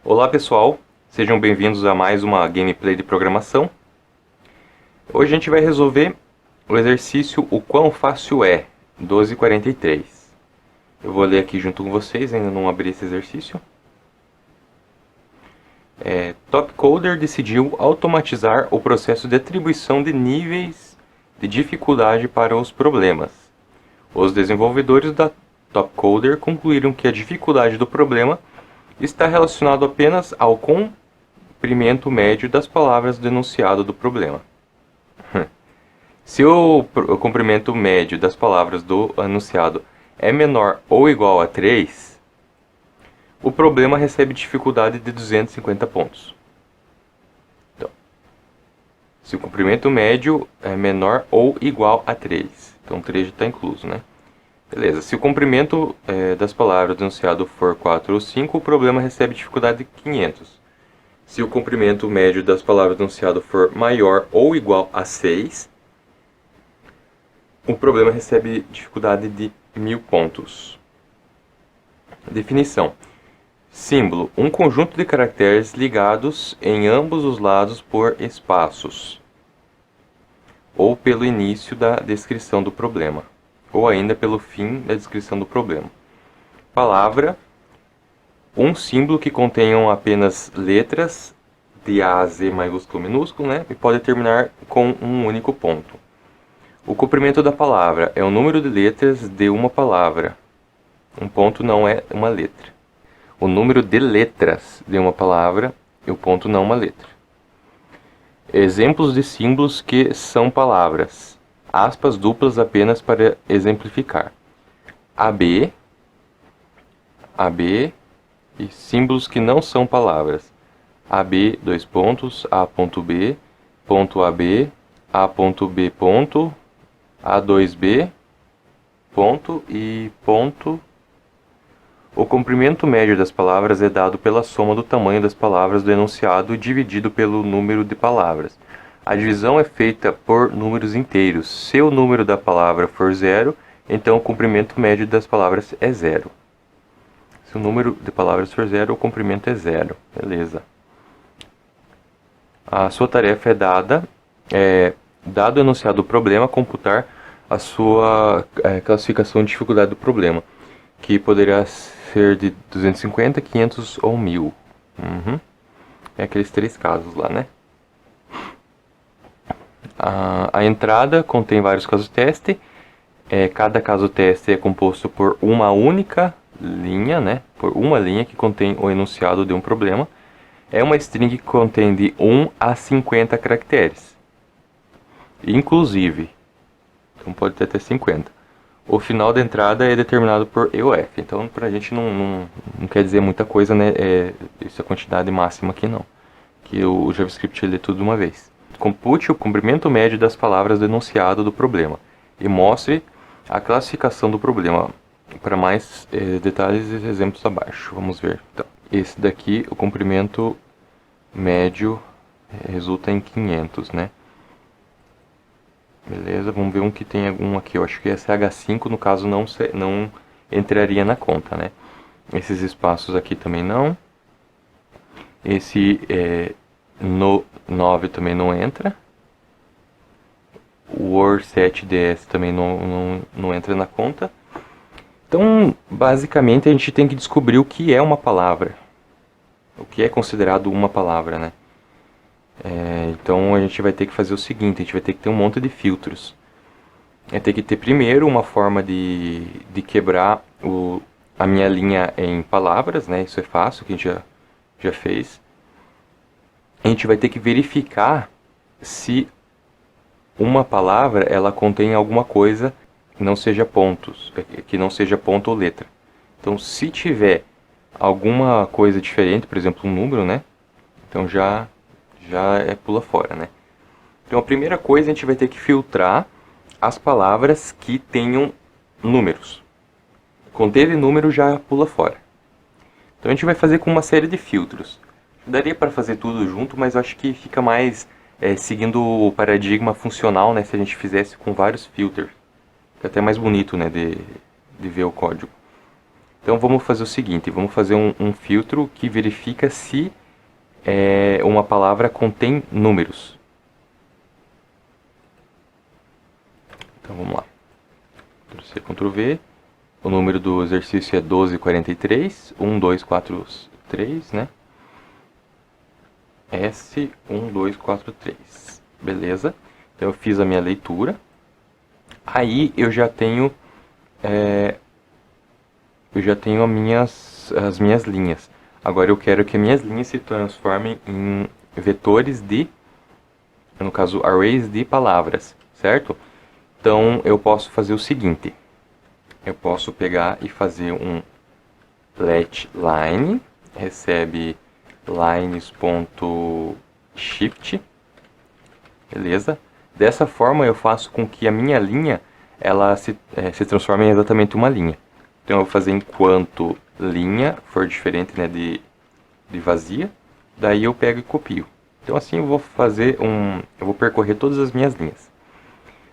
Olá pessoal, sejam bem-vindos a mais uma gameplay de programação. Hoje a gente vai resolver o exercício O Quão Fácil É, 1243. Eu vou ler aqui junto com vocês, ainda não abri esse exercício. Topcoder decidiu automatizar o processo de atribuição de níveis de dificuldade para os problemas. Os desenvolvedores da Topcoder concluíram que a dificuldade do problema está relacionado apenas ao comprimento médio das palavras do enunciado do problema. Se o comprimento médio das palavras do enunciado é menor ou igual a 3, o problema recebe dificuldade de 250 pontos. Então, se o comprimento médio é menor ou igual a 3, então 3 já está incluso, né? Beleza, se o comprimento das palavras do enunciado for 4 ou 5, o problema recebe dificuldade de 500. Se o comprimento médio das palavras do enunciado for maior ou igual a 6, o problema recebe dificuldade de 1000 pontos. Definição. Símbolo: um conjunto de caracteres ligados em ambos os lados por espaços, ou pelo início da descrição do problema, ou ainda pelo fim da descrição do problema. Palavra: um símbolo que contenham apenas letras de A a Z maiúsculo ou minúsculo, né? E pode terminar com um único ponto. O comprimento da palavra é o número de letras de uma palavra. Um ponto não é uma letra. O número de letras de uma palavra e o ponto não é uma letra. Exemplos de símbolos que são palavras. Aspas duplas apenas para exemplificar. AB e símbolos que não são palavras. AB, dois pontos, A.B, ponto AB, A.B, ponto, A2B, ponto e ponto. O comprimento médio das palavras é dado pela soma do tamanho das palavras do enunciado dividido pelo número de palavras. A divisão é feita por números inteiros. Se o número da palavra for 0, então o comprimento médio das palavras é 0. Se o número de palavras for 0, o comprimento é 0. Beleza. A sua tarefa é dado o enunciado do problema, computar a sua classificação de dificuldade do problema, que poderá ser de 250, 500 ou 1000. É aqueles 3 casos lá, né? A entrada contém vários casos-teste. Cada caso-teste é composto por uma única linha, né? Por uma linha que contém o enunciado de um problema. É uma string que contém de 1 a 50 caracteres. Inclusive, então pode ter até 50. O final da entrada é determinado por EOF. Então, pra gente não quer dizer muita coisa, né? Isso é a quantidade máxima aqui não. Que o JavaScript lê tudo de uma vez. Compute o comprimento médio das palavras do enunciado do problema e mostre a classificação do problema. Para mais detalhes e exemplos abaixo. Vamos ver. Então, esse daqui, o comprimento médio resulta em 500, né? Beleza, vamos ver um que tem algum aqui. Eu acho que esse H5, no caso, não entraria na conta, né? Esses espaços aqui também não. Esse no 9 também não entra. O Word7DS também não entra na conta. Então, basicamente, a gente tem que descobrir o que é uma palavra. O que é considerado uma palavra, né? Então, a gente vai ter que fazer o seguinte. A gente vai ter que ter um monte de filtros. Tem que ter primeiro uma forma de quebrar a minha linha em palavras, né? Isso é fácil, que a gente já fez. A gente vai ter que verificar se uma palavra ela contém alguma coisa que não seja pontos, que não seja ponto ou letra. Então, se tiver alguma coisa diferente, por exemplo, um número, né? Então já pula fora, né? Então, a primeira coisa, a gente vai ter que filtrar as palavras que tenham números. Conteve número, já pula fora. Então, a gente vai fazer com uma série de filtros. Daria para fazer tudo junto, mas eu acho que fica mais seguindo o paradigma funcional, né? Se a gente fizesse com vários filters. Fica até mais bonito, né? De ver o código. Então vamos fazer o seguinte, vamos fazer um filtro que verifica se uma palavra contém números. Então vamos lá. Ctrl+C, Ctrl+V. O número do exercício é 1243. 1, 2, 4, 3, né? S, 1, 2, 4, 3. Beleza. Então eu fiz a minha leitura. Aí eu já tenho as minhas linhas. Agora eu quero que as minhas linhas se transformem em vetores no caso, arrays de palavras, certo? Então eu posso fazer o seguinte. Eu posso pegar e fazer um let line, recebe lines.shift, beleza? Dessa forma eu faço com que a minha linha ela se transforme em exatamente uma linha. Então eu vou fazer enquanto linha for diferente, né, de vazia, daí eu pego e copio. Então assim eu vou eu vou percorrer todas as minhas linhas.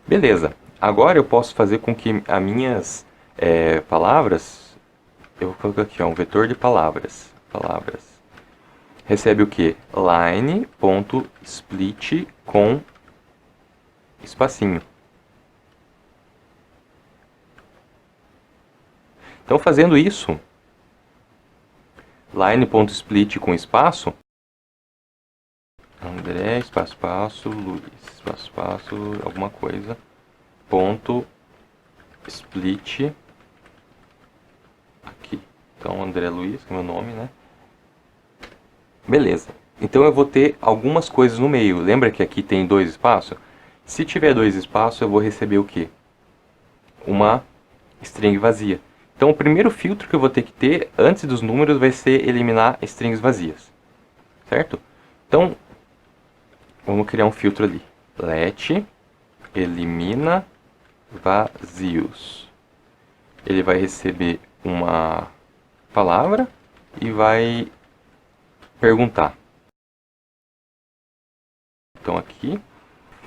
Beleza. Agora eu posso fazer com que as minhas palavras, eu vou colocar aqui, ó, um vetor de palavras. Recebe o que? Line.split com espacinho. Então fazendo isso, line.split com espaço, André, espaço, Luiz, espaço, alguma coisa, ponto, split, aqui. Então André Luiz, que é meu nome, né? Beleza. Então eu vou ter algumas coisas no meio. Lembra que aqui tem 2 espaços? Se tiver 2 espaços, eu vou receber o quê? Uma string vazia. Então o primeiro filtro que eu vou ter que ter antes dos números vai ser eliminar strings vazias. Certo? Então, vamos criar um filtro ali. Let elimina vazios. Ele vai receber uma palavra e vai perguntar. Então aqui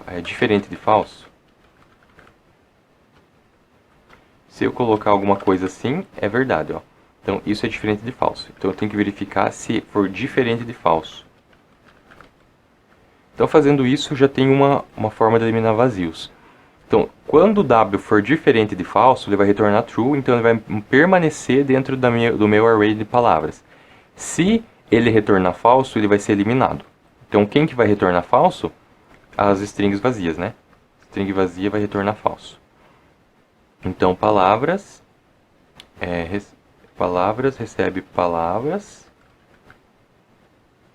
é diferente de falso. Se eu colocar alguma coisa assim, é verdade, ó. Então isso é diferente de falso. Então eu tenho que verificar se for diferente de falso. Então fazendo isso, já tem uma forma de eliminar vazios. Então, quando o W for diferente de falso, ele vai retornar true, então ele vai permanecer dentro do meu array de palavras. Se ele retornar falso, ele vai ser eliminado. Então, quem que vai retornar falso? As strings vazias, né? String vazia vai retornar falso. Então, palavras recebe palavras,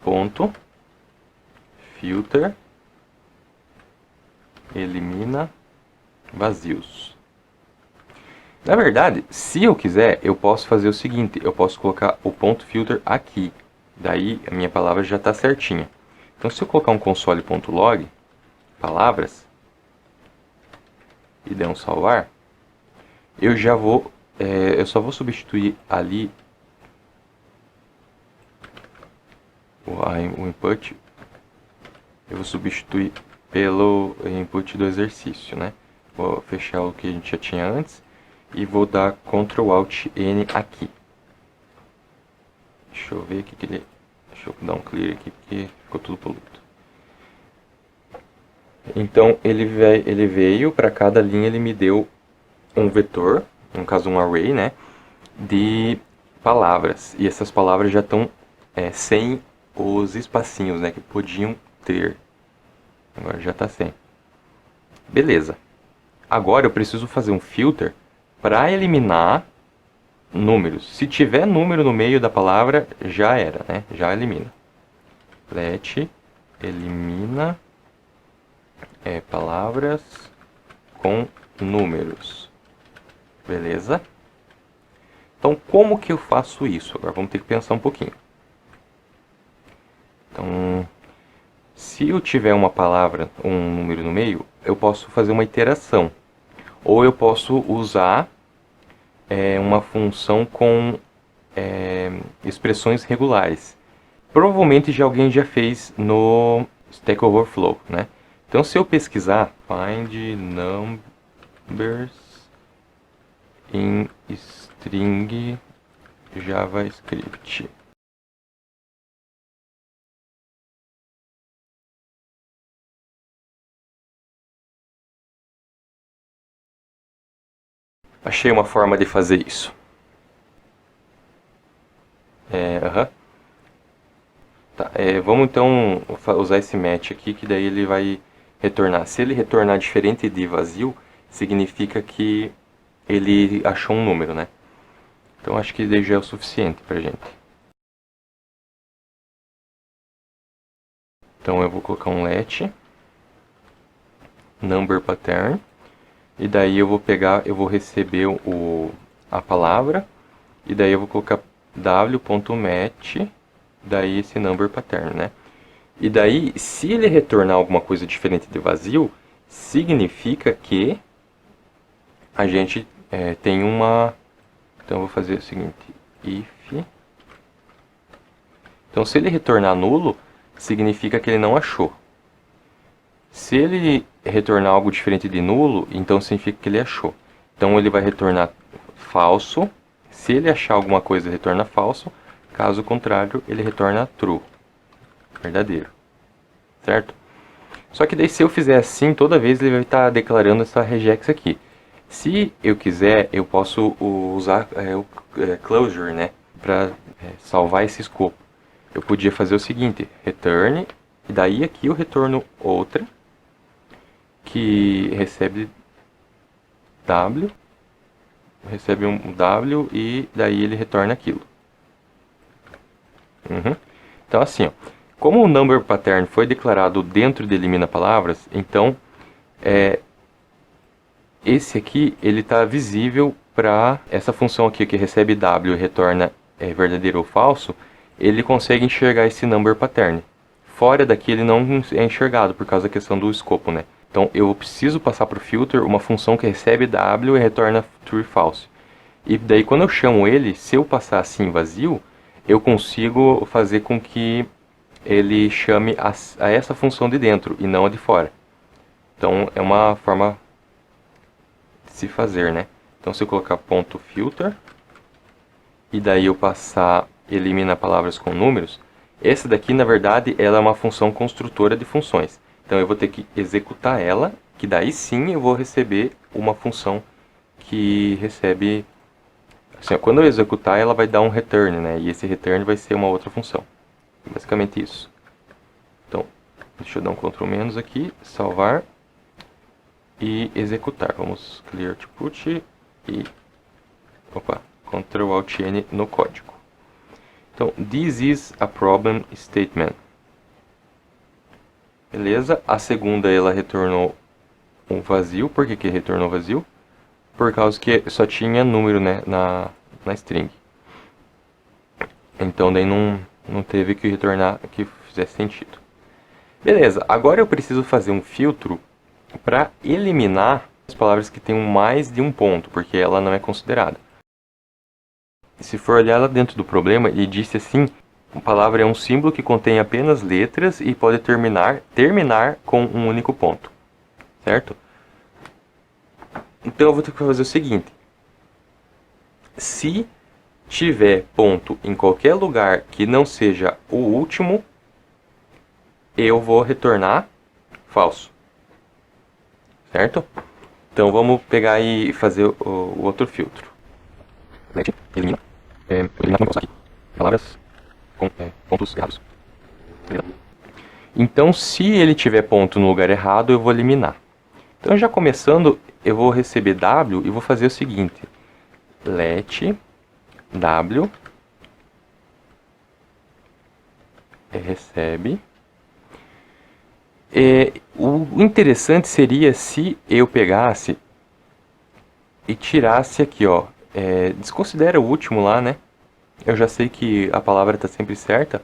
ponto, filter, elimina vazios. Na verdade, se eu quiser, eu posso fazer o seguinte, eu posso colocar o ponto filter aqui. Daí a minha palavra já está certinha. Então se eu colocar um console.log, palavras, e der um salvar, eu já vou, eu só vou substituir ali o input, eu vou substituir pelo input do exercício, né? Vou fechar o que a gente já tinha antes e vou dar Ctrl Alt N aqui. Deixa eu ver aqui que ele... Deixa eu dar um clear aqui porque ficou tudo poluído. Então ele veio para cada linha, ele me deu um vetor, no caso um array, né, de palavras. E essas palavras já estão sem os espacinhos, né, que podiam ter. Agora já está sem. Beleza. Agora eu preciso fazer um filter para eliminar números. Se tiver número no meio da palavra, já era, né? Já elimina. Let elimina palavras com números. Beleza? Então, como que eu faço isso? Agora vamos ter que pensar um pouquinho. Então, se eu tiver uma palavra, um número no meio, eu posso fazer uma iteração. Ou eu posso usar uma função com expressões regulares. Provavelmente alguém já fez no Stack Overflow, né? Então se eu pesquisar find numbers in string JavaScript. Achei uma forma de fazer isso. Tá, vamos então usar esse match aqui, que daí ele vai retornar. Se ele retornar diferente de vazio, significa que ele achou um número, né? Então acho que daí já é o suficiente pra gente. Então eu vou colocar um let number pattern, e daí eu vou pegar, eu vou receber a palavra, e daí eu vou colocar w.match, daí esse number pattern, né? E daí, se ele retornar alguma coisa diferente de vazio, significa que a gente tem uma... Então eu vou fazer o seguinte, if... Então se ele retornar nulo, significa que ele não achou. Se ele retornar algo diferente de nulo, então significa que ele achou. Então ele vai retornar falso. Se ele achar alguma coisa, ele retorna falso. Caso contrário, ele retorna true, verdadeiro. Certo? Só que daí, se eu fizer assim, toda vez ele vai estar declarando essa regex aqui. Se eu quiser, eu posso usar o closure, né, para salvar esse escopo. Eu podia fazer o seguinte, return, e daí aqui eu retorno outra, que recebe W, recebe um W, e daí ele retorna aquilo. Então assim, ó, como o number pattern foi declarado dentro de elimina palavras, então esse aqui ele está visível para essa função aqui que recebe W e retorna verdadeiro ou falso, ele consegue enxergar esse number pattern. Fora daqui ele não é enxergado por causa da questão do escopo, né? Então eu preciso passar para o filter uma função que recebe W e retorna true e false. E daí quando eu chamo ele, se eu passar assim vazio, eu consigo fazer com que ele chame a essa função de dentro e não a de fora. Então é uma forma de se fazer, né? Então se eu colocar ponto filter e daí eu passar elimina palavras com números, essa daqui na verdade ela é uma função construtora de funções. Então eu vou ter que executar ela, que daí sim eu vou receber uma função que recebe... Assim, quando eu executar, ela vai dar um return, né? E esse return vai ser uma outra função. Basicamente isso. Então, deixa eu dar um Ctrl- menos aqui, salvar e executar. Vamos clear output e Ctrl Alt N no código. Então, this is a problem statement. Beleza? A segunda ela retornou um vazio. Por que retornou vazio? Por causa que só tinha número, né, na string. Então daí não teve que retornar que fizesse sentido. Beleza, agora eu preciso fazer um filtro para eliminar as palavras que tem mais de um ponto, porque ela não é considerada. Se for olhar lá dentro do problema, ele disse assim, a palavra é um símbolo que contém apenas letras e pode terminar com um único ponto. Certo? Então eu vou ter que fazer o seguinte. Se tiver ponto em qualquer lugar que não seja o último, eu vou retornar falso. Certo? Então vamos pegar e fazer o outro filtro. Let elimina. Eliminar aqui. Palavras com pontos errados. Então se ele tiver ponto no lugar errado, eu vou eliminar. Então já começando, eu vou receber W e vou fazer o seguinte. Let W recebe. O interessante seria se eu pegasse e tirasse aqui, ó. Desconsidera o último lá, né? Eu já sei que a palavra está sempre certa.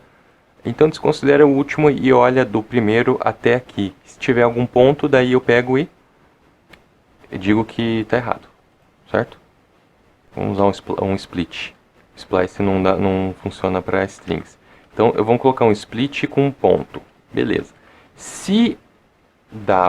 Então desconsidera o último e olha do primeiro até aqui. Se tiver algum ponto, daí eu pego e digo que está errado, certo? Vamos usar um split. Splice não funciona para strings. Então, eu vou colocar um split com um ponto. Beleza. Se w.length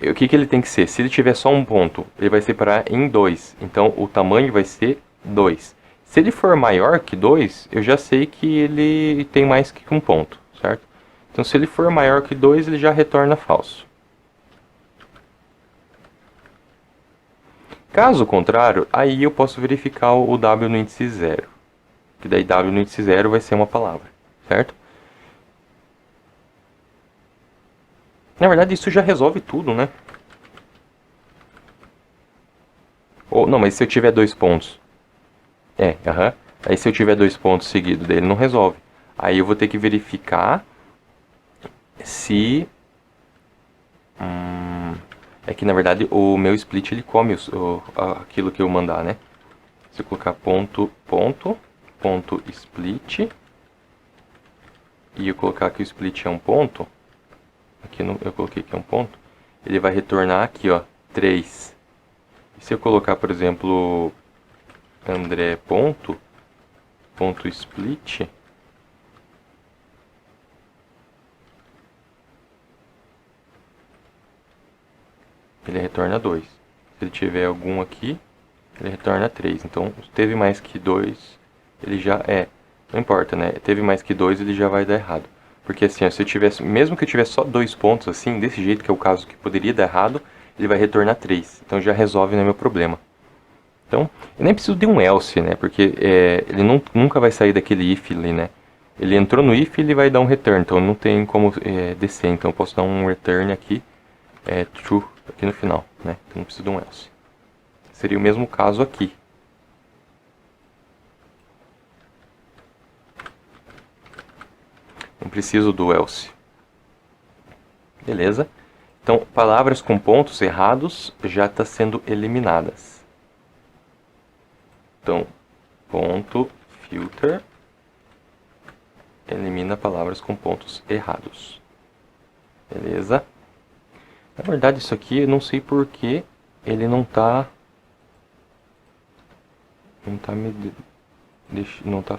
O que ele tem que ser? Se ele tiver só um ponto, ele vai separar em 2. Então o tamanho vai ser 2. Se ele for maior que 2, eu já sei que ele tem mais que um ponto, certo? Então se ele for maior que 2, ele já retorna falso. Caso contrário, aí eu posso verificar o W no índice 0. Que daí W no índice 0 vai ser uma palavra, certo? Na verdade, isso já resolve tudo, né? Ou, não, mas se eu tiver 2 pontos? Aham. Aí se eu tiver 2 pontos seguidos dele, não resolve. Aí eu vou ter que verificar se... é que na verdade o meu split ele come aquilo que eu mandar, né? Se eu colocar ponto split e eu colocar que o split é um ponto, aqui eu coloquei que é um ponto, ele vai retornar aqui, ó, 3. E se eu colocar, por exemplo, André ponto split, ele retorna 2. Se ele tiver algum aqui, ele retorna 3. Então, teve mais que 2, ele já não importa, né? Teve mais que 2, ele já vai dar errado. Porque assim, ó, se eu tivesse, mesmo que eu tivesse só 2 pontos assim, desse jeito que é o caso que poderia dar errado, ele vai retornar 3. Então já resolve, né, meu problema. Então, eu nem preciso de um else, né? Porque ele nunca vai sair daquele if ali, né? Ele entrou no if, ele vai dar um return. Então não tem como descer. Então eu posso dar um return aqui, true, aqui no final, né? Então não preciso de um else. Seria o mesmo caso aqui. Não preciso do else. Beleza? Então, palavras com pontos errados já estão sendo eliminadas. Então, ponto filter elimina palavras com pontos errados. Beleza? Na verdade, isso aqui eu não sei porque ele não tá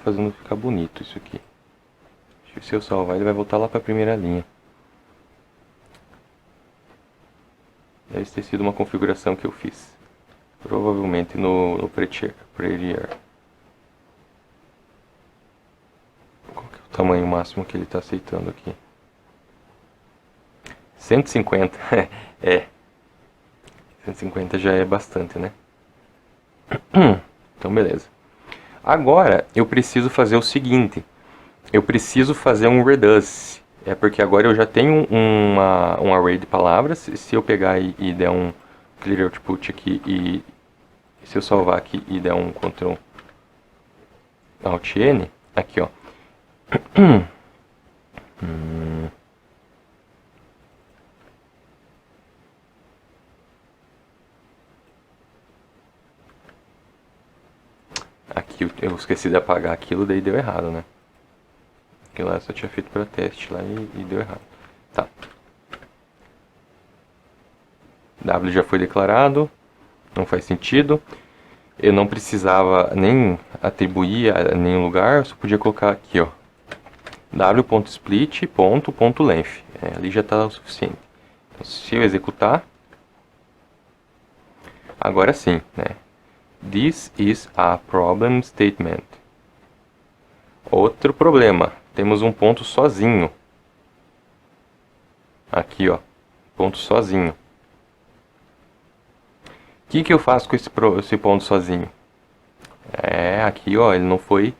fazendo ficar bonito isso aqui. Se eu salvar, ele vai voltar lá para a primeira linha. Deve ter sido uma configuração que eu fiz. Provavelmente no Prettier. Qual que é o tamanho máximo que ele está aceitando aqui? 150. 150 já é bastante, né? Então, beleza. Agora, eu preciso fazer o seguinte. Eu preciso fazer um reduce. Porque agora eu já tenho um array de palavras. Se eu pegar e der um clear output aqui e se eu salvar aqui e der um Ctrl Alt N, aqui ó. Aqui eu esqueci de apagar aquilo, daí deu errado, né? Porque lá eu só tinha feito para teste lá e deu errado. Tá. W já foi declarado, não faz sentido. Eu não precisava nem atribuir a nenhum lugar, eu só podia colocar aqui, ó. w.split, length. Ali já está o suficiente. Então, se eu executar, agora sim, né? This is a problem statement. Outro problema, temos um ponto sozinho. Aqui, ó, ponto sozinho. O que eu faço com esse ponto sozinho? Aqui, ó, ele não foi,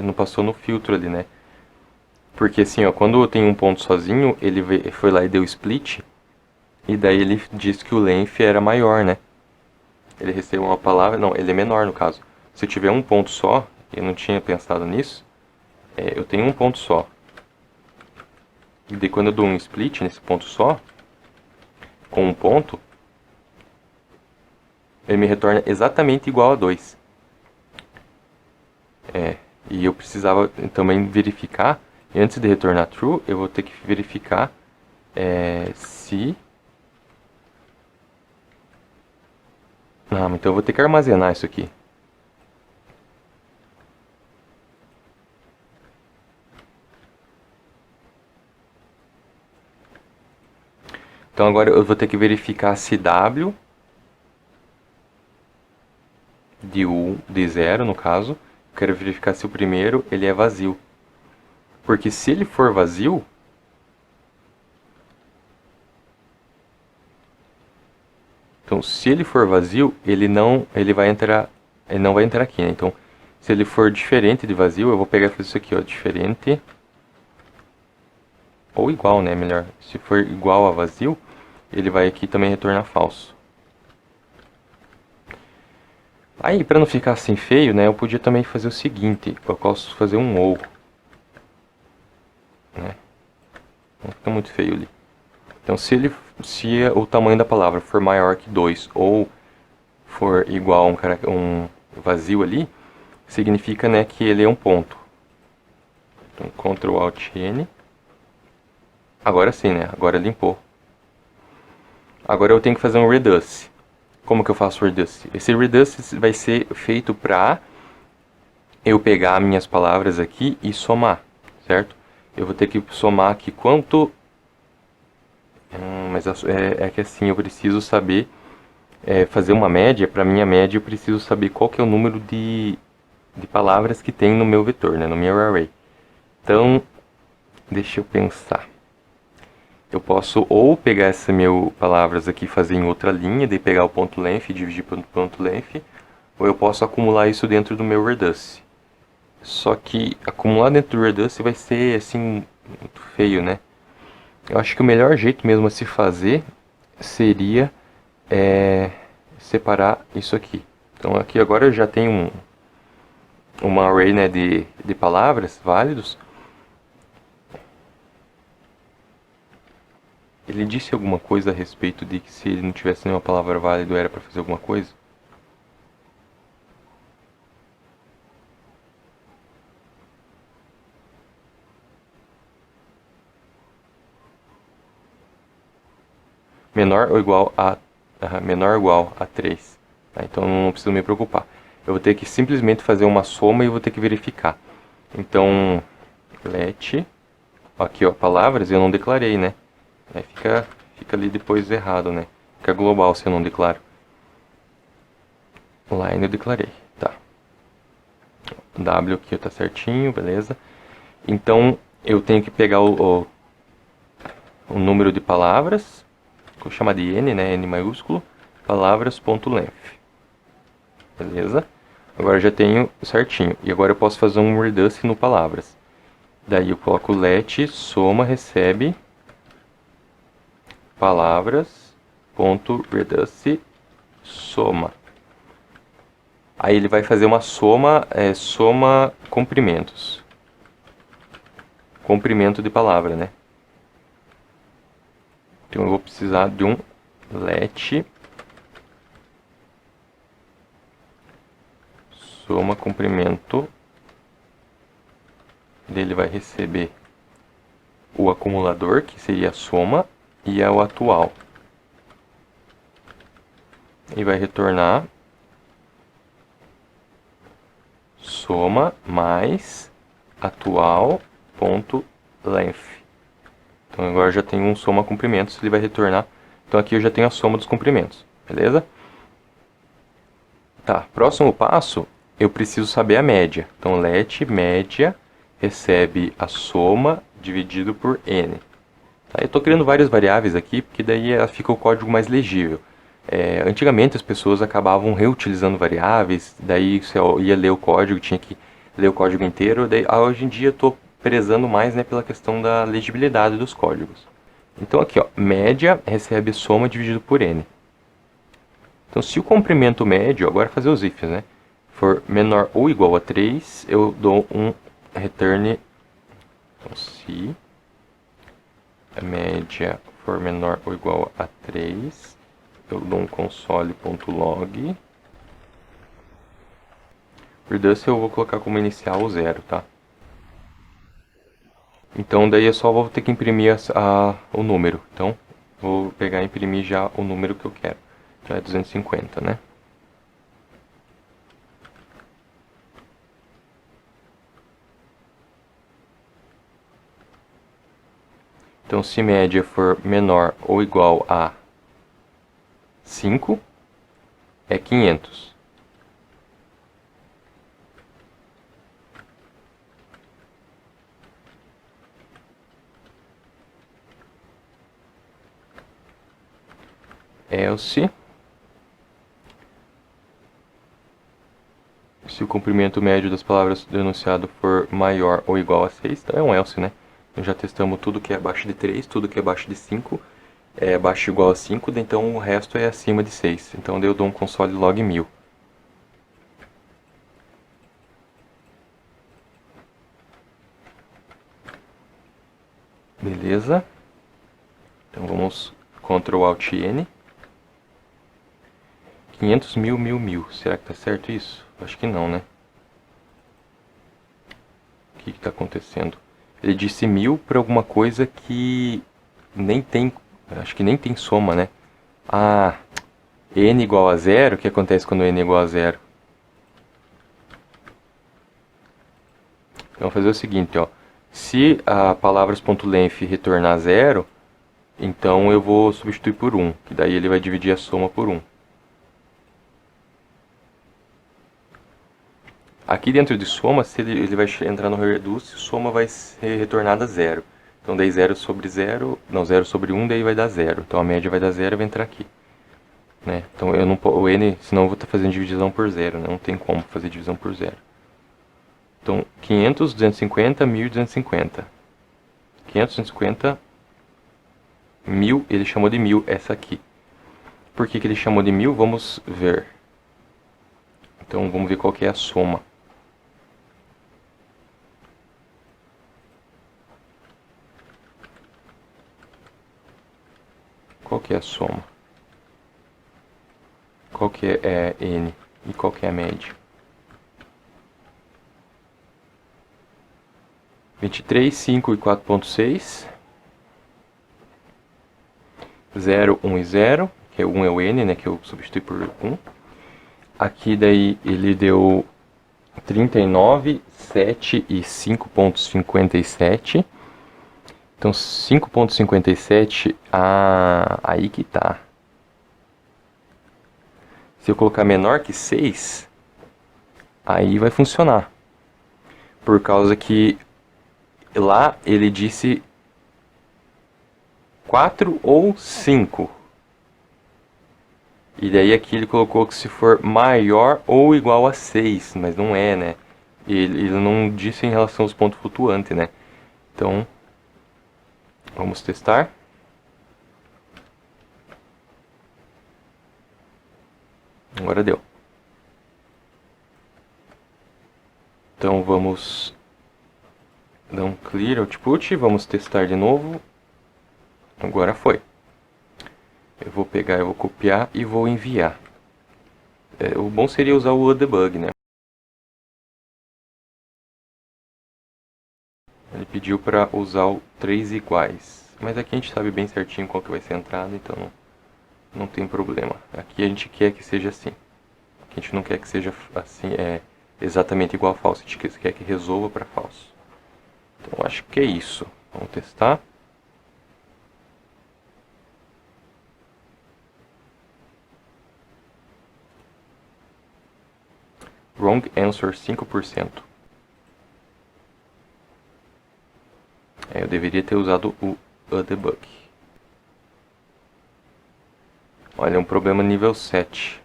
não passou no filtro ali, né? Porque assim, ó, quando eu tenho um ponto sozinho, ele foi lá e deu split, e daí ele disse que o length era maior, né? Ele recebeu uma palavra, não, ele é menor no caso. Se eu tiver um ponto só, eu não tinha pensado nisso, eu tenho um ponto só. E daí quando eu dou um split nesse ponto só, com um ponto, ele me retorna exatamente igual a 2. E eu precisava também verificar, antes de retornar true, eu vou ter que verificar se... então eu vou ter que armazenar isso aqui. Então agora eu vou ter que verificar se W de 0, no caso, eu quero verificar se o primeiro ele é vazio. Porque se ele for vazio, então se ele for vazio, ele não vai entrar aqui, né? Então, se ele for diferente de vazio, eu vou pegar e fazer isso aqui, ó, diferente ou igual, né, melhor. Se for igual a vazio, ele vai aqui também retornar falso. Aí, para não ficar assim feio, né, eu podia também fazer o seguinte, eu posso fazer um ou, né? Não fica muito feio ali. Então, se o tamanho da palavra for maior que 2 ou for igual a um vazio ali, significa, né, que ele é um ponto. Então, Ctrl Alt N. Agora sim, né? Agora limpou. Agora eu tenho que fazer um reduce. Como que eu faço o reduce? Esse reduce vai ser feito para eu pegar minhas palavras aqui e somar, certo? Eu vou ter que somar aqui quanto... mas é que assim, eu preciso saber fazer uma média. Para minha média, eu preciso saber qual que é o número de palavras que tem no meu vetor, né? No meu array. Então, deixa eu pensar. Eu posso ou pegar essas minhas palavras aqui e fazer em outra linha, daí pegar o ponto length e dividir pelo ponto length, ou eu posso acumular isso dentro do meu reduce. Só que acumular dentro do reduce vai ser assim muito feio, né? Eu acho que o melhor jeito mesmo a se fazer seria separar isso aqui. Então aqui agora eu já tenho uma array, né, de palavras válidos. Ele disse alguma coisa a respeito de que se ele não tivesse nenhuma palavra válida era para fazer alguma coisa? Menor ou igual a menor ou igual a 3. Tá? Então não preciso me preocupar. Eu vou ter que simplesmente fazer uma soma e eu vou ter que verificar. Então, let, aqui ó, palavras eu não declarei, né? Aí fica ali depois errado, né? Fica global se eu não declaro. Line eu declarei, tá. W aqui tá certinho, beleza. Então eu tenho que pegar o número de palavras, vou chamar de N, né? N maiúsculo, palavras.length. Beleza? Agora eu já tenho certinho. E agora eu posso fazer um reduce no palavras. Daí eu coloco let soma recebe palavras.reduce soma. Aí ele vai fazer uma soma, soma comprimentos. Comprimento de palavra, né? Então eu vou precisar de um let soma comprimento. Ele vai receber o acumulador, que seria a soma, e o atual. E vai retornar soma mais atual.length. Então agora eu já tenho um soma comprimentos, ele vai retornar. Então aqui eu já tenho a soma dos comprimentos, beleza? Tá, próximo passo, eu preciso saber a média. Então let média recebe a soma dividido por n. Tá, eu estou criando várias variáveis aqui, porque daí fica o código mais legível. Antigamente as pessoas acabavam reutilizando variáveis, daí você ia ler o código, tinha que ler o código inteiro. Daí, hoje em dia eu estou prezando mais, né, pela questão da legibilidade dos códigos. Então aqui, ó, média recebe soma dividido por n. Então se o comprimento médio, agora fazer os ifs, né, for menor ou igual a 3, eu dou um return. Então se a média for menor ou igual a 3, eu dou um console.log. Reduce eu vou colocar como inicial o 0, tá? Então daí eu só vou ter que imprimir o número. Então vou pegar e imprimir já o número que eu quero. Então é 250, né? Então, se média for menor ou igual a 5, é 500. Else, se o comprimento médio das palavras do enunciado for maior ou igual a 6, então é um else, né? Nós já testamos tudo que é abaixo de 3, tudo que é abaixo de 5 é abaixo ou igual a 5, então o resto é acima de 6. Então daí eu dou um console log 1000. Beleza. Então vamos Ctrl Alt N. 500 mil, mil, mil. Será que tá certo isso? Acho que não, né? O que está acontecendo? Ele disse 1000 para alguma coisa que nem tem... Acho que nem tem soma, né? Ah, n igual a zero. O que acontece quando n é igual a zero? Vamos fazer o seguinte, ó. Se a palavras.length retornar zero, então eu vou substituir por 1, que daí ele vai dividir a soma por 1. Aqui dentro de soma, se ele vai entrar no reduce, soma vai ser retornada zero. Então daí 0 sobre 0, não, 0 sobre 1, daí vai dar 0. Então a média vai dar 0 e vai entrar aqui. Né? Então eu não, o n, senão eu vou estar fazendo divisão por 0, né? Não tem como fazer divisão por 0. Então 500, 250, 1250. 500, 250, 1000, ele chamou de 1000 essa aqui. Por que ele chamou de 1000? Vamos ver. Então vamos ver qual que é a soma. Qual que é a soma? Qual que é n? E qual que é a média? 23, 5 e 4.6. 0, 1 e 0. Que é 1 é o n, né? Que eu substituí por 1. Aqui daí ele deu 39, 7 e 5.57. Então 5.57, aí que tá. Se eu colocar menor que 6, aí vai funcionar. Por causa que lá ele disse 4 ou 5. E daí aqui ele colocou que se for maior ou igual a 6, mas não é, né? Ele não disse em relação aos pontos flutuantes, né? Então, vamos testar. Agora deu. Então vamos dar um clear output, vamos testar de novo. Agora foi. Eu vou pegar, eu vou copiar e vou enviar. O bom seria usar o debug, né? Ele pediu para usar o 3 iguais. Mas aqui a gente sabe bem certinho qual que vai ser a entrada, então não tem problema. Aqui a gente quer que seja assim. Aqui a gente não quer que seja assim, exatamente igual a falso. A gente quer que resolva para falso. Então acho que é isso. Vamos testar. Wrong answer 5%. Eu deveria ter usado o debug. Olha, é um problema nível 7.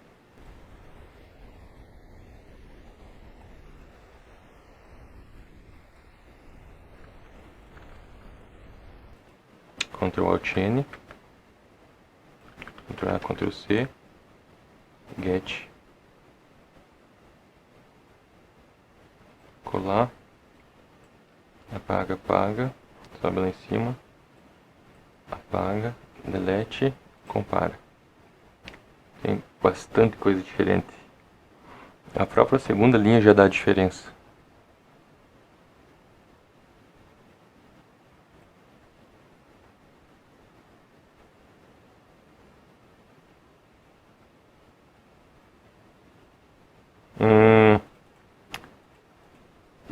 Ctrl Alt N. Ctrl A, Ctrl C. Get. Colar. Apaga, apaga. Sobe lá em cima. Apaga. Delete. Compara. Tem bastante coisa diferente. A própria segunda linha já dá diferença.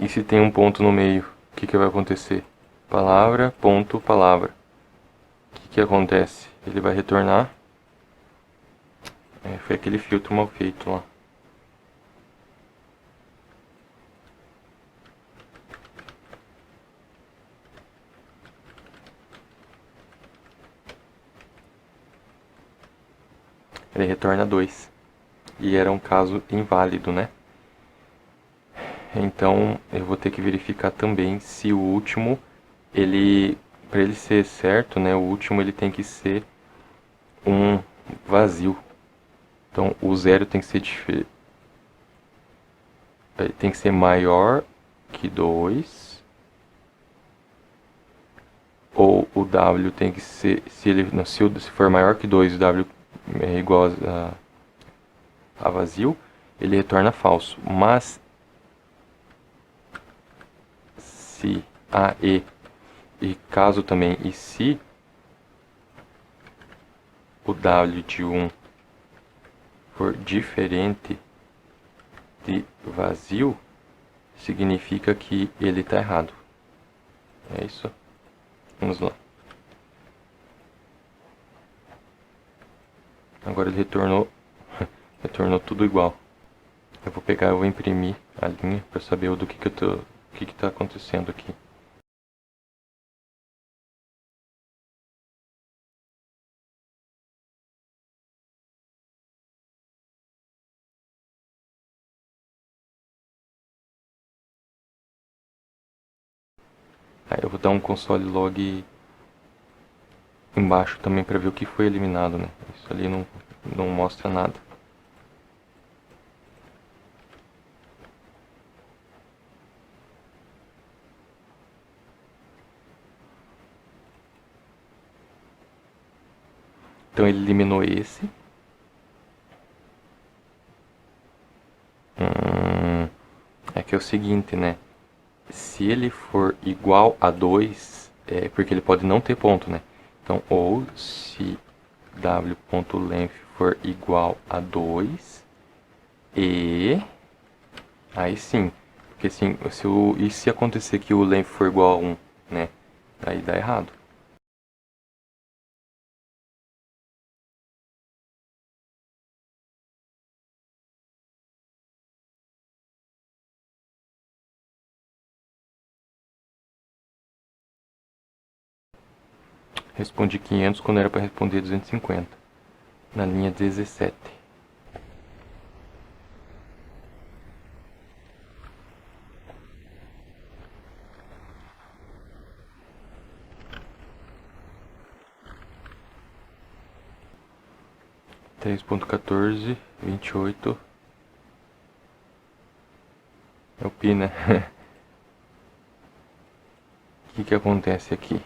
E se tem um ponto no meio, o que vai acontecer? Palavra, ponto, palavra. que acontece? Ele vai retornar. Foi aquele filtro mal feito lá. Ele retorna 2. E era um caso inválido, né? Então eu vou ter que verificar também se o último, para ele ser certo, né, o último ele tem que ser um vazio. Então o 0 tem que ser tem que ser maior que 2, ou o W tem que ser, se for maior que 2, o W é igual a vazio, ele retorna falso. Mas se A, e caso também, e se o W de 1 for diferente de vazio, significa que ele está errado. É isso? Vamos lá. Agora ele retornou tudo igual. Eu vou imprimir a linha para saber do que está acontecendo aqui. Aí eu vou dar um console log embaixo também para ver o que foi eliminado, né? Isso ali não mostra nada. Então ele eliminou esse. É que é o seguinte, né? Se ele for igual a 2, porque ele pode não ter ponto, né? Então, ou se w.length for igual a 2 e aí sim, porque assim, e se acontecer que o length for igual a 1, né? Aí dá errado. Respondi 500 quando era para responder 250. Na linha 17. Três ponto 14, 28. É o pi, né? O que acontece aqui?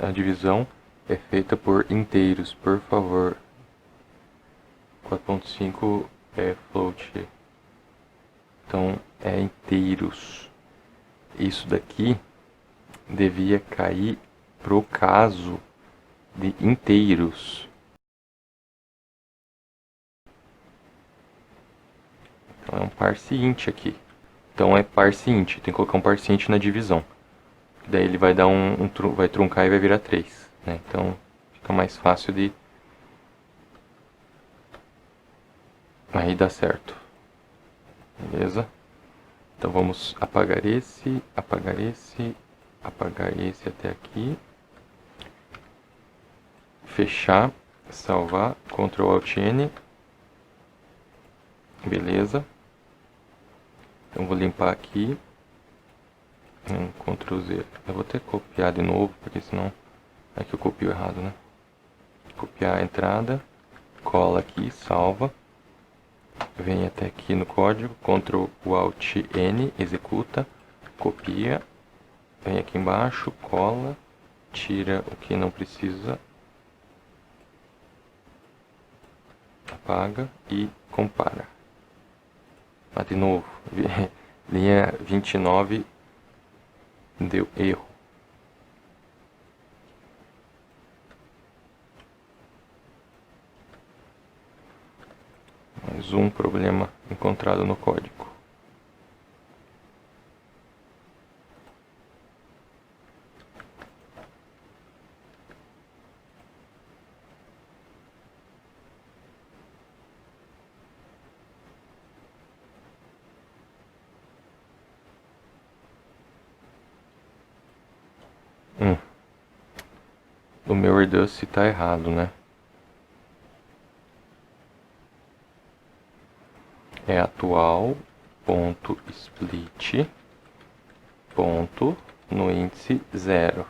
A divisão é feita por inteiros, por favor. 4.5 é float. Então é inteiros. Isso daqui devia cair pro caso de inteiros. Então é um parseint aqui. Então é parseint, tem que colocar um parseint na divisão. Daí ele vai dar vai truncar e vai virar 3, né? Então fica mais fácil de aí dá certo. Beleza? Então vamos apagar esse até aqui. Fechar, salvar, Ctrl Alt N. Beleza. Então vou limpar aqui. Ctrl Z. Eu vou ter que copiar de novo, porque senão é que eu copio errado, né? Copiar a entrada, cola aqui, salva. Vem até aqui no código, Ctrl Alt N, executa, copia, vem aqui embaixo, cola, tira o que não precisa, apaga e compara. Mas de novo, linha 29 deu erro. mais um problema encontrado no código. O meu reduce está errado, né? É atual ponto split ponto no índice 0.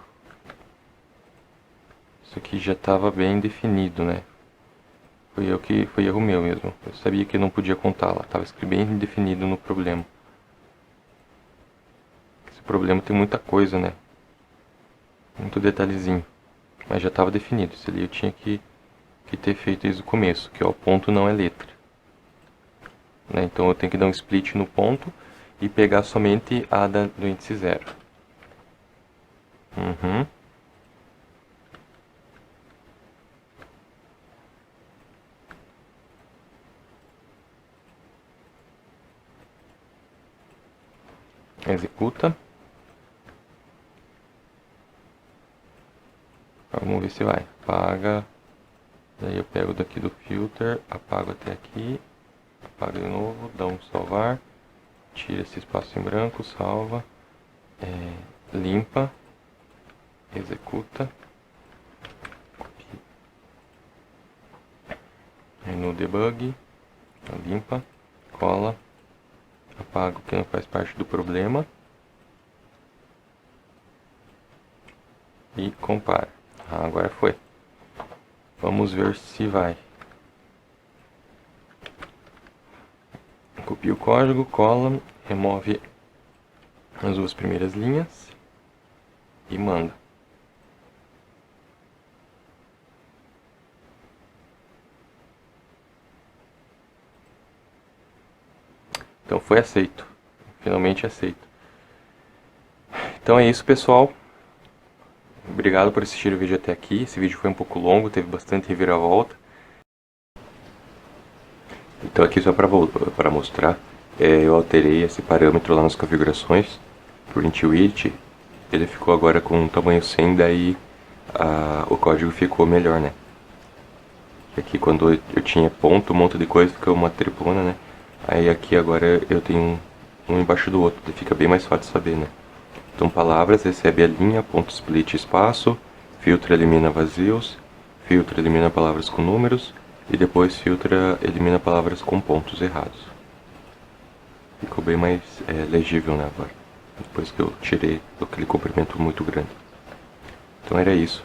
Isso aqui já estava bem definido, né? Foi erro meu mesmo. Eu sabia que não podia contar lá, estava bem definido no problema. Esse problema tem muita coisa, né? Muito detalhezinho. Mas já estava definido. Isso ali eu tinha que ter feito isso no começo, que ó, o ponto não é letra. Né? Então eu tenho que dar um split no ponto e pegar somente a do índice 0. Executa. Vamos ver se vai. Apaga. Daí eu pego daqui do filter, apago até aqui, apago de novo, dá um salvar, tira esse espaço em branco, salva, limpa, executa, copia. Aí no debug, limpa, cola, apaga o que não faz parte do problema e compara. Agora foi. Vamos ver se vai. Copia o código, cola, remove as duas primeiras linhas e manda. Então foi aceito. Finalmente aceito. Então é isso, pessoal. Obrigado por assistir o vídeo até aqui. Esse vídeo foi um pouco longo, teve bastante reviravolta. Então aqui só para mostrar, eu alterei esse parâmetro lá nas configurações por Intuit. Ele ficou agora com um tamanho 100, daí o código ficou melhor, né? Aqui quando eu tinha ponto, um monte de coisa, ficou uma tripona, né? Aí aqui agora eu tenho um embaixo do outro, fica bem mais fácil de saber, né? Então palavras recebe a linha, ponto split espaço, filtra elimina vazios, filtra elimina palavras com números e depois filtra elimina palavras com pontos errados. Ficou bem mais legível, né, agora, depois que eu tirei aquele comprimento muito grande. Então era isso.